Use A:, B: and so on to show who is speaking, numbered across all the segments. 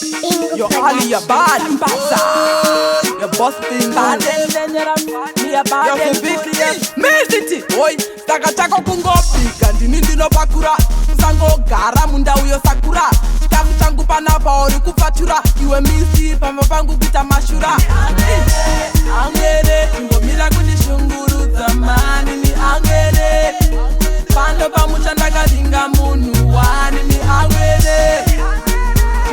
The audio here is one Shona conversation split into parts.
A: Yo, Ali, you're bad, you're busting bad. You're big Mesiti, oi, saka chako kungopika ndini ndinopakura usangogara mundau yosakura chikafu changu panapa uri kupfatura iwe misi pamba pangu kuita mashura Amwene, ingomira kundishungurudza mani ni Amwene pano pamusha ndakaringa munhu wani ni Amwene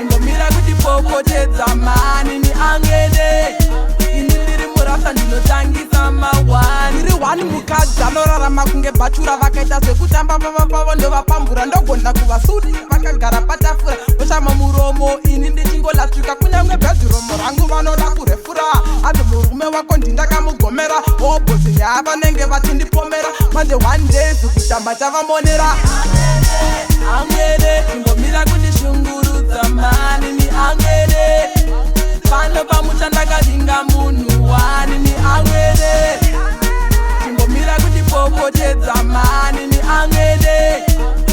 A: ingomira kundipopotedza mani ni Amwene ini ndiri murasa ndinotangisa mawani ndiri wani mukadzi anorarama kunge bachura vakaita zvekutamba pavo ndovapambura ndogonda kuvasuri vakagara patafura voshama muromo ini ndichingolatsvika kunyange bhedhiromo rangu vanoda kurefura ave murume wako ndindakamugomera obhosi neavanenge vachindipomera manje one day zvekutamba chavamonera Amwene ingomira kundishungurudza mani ni Amwene pano pamusha ndakaringa munhu wani ni Amwene ingomira kundipopotedza mani ni Amwene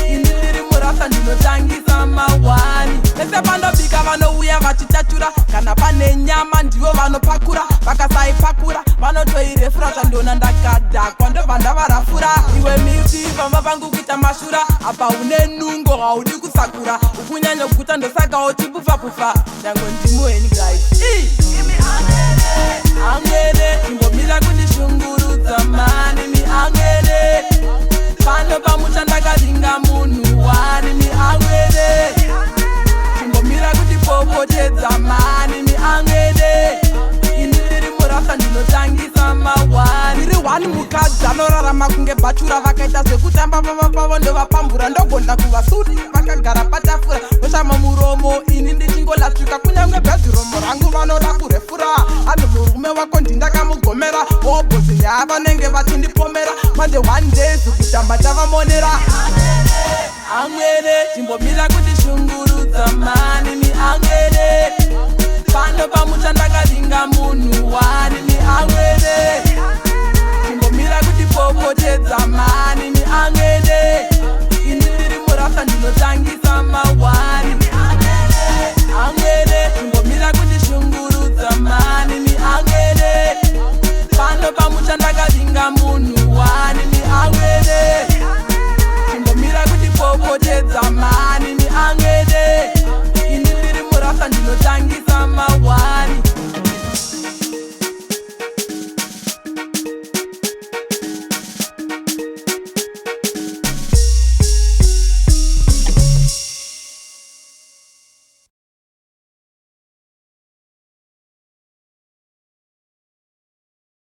A: ini ndiri murasa ndinotangisa mawani vese pandobika vanouya vachitatura kana pane nyama ndivo vanopakura vakasaipakura vanotoirefura zvandiona ndakadhakwa ndobva ndavarafura iwe miti pamba pangu kuita mashura apa une nungo haudi kusakura ukunyanya kuta ndosakawo chipufapufa nyango ndimuheni guys Amwene ingomira kundishungurudza mani ni Amwene pano pamusha ndakaringa munhu wani ni Amwene ingomira kundipopotedza mani ni Amwene ini ndiri murasa ndinotangisa mawani ndiri wani mukadzi anorarama kunge bachura vakaita zvekutamba pavo ndovapambura ndogonda kuvasuri vakagara patafura voshama muromo ini ndichingolatsvika kunyange bhedhiromo rangu vanoda kurefura ave murume wako ndindakamugomera obhosi neavanenge vachindipomera manje one day zvekutamba chavamonera Amwene chimbomira kundishungurudza mani ni Amwene pano pamusha ndakaringa munhu wani ni Amwene chimbomira kundipopotedza mani ni Amwene ini ndiri murasa ndinotangisa mawani Amwene chimbomira kundishungurudza mani ni Amwene pano pamusha ndakaringa munhu wani ni Amwene chimbomira kundipopotedza mani ni Amwene ini ndiri murasa ndinotangisa mawani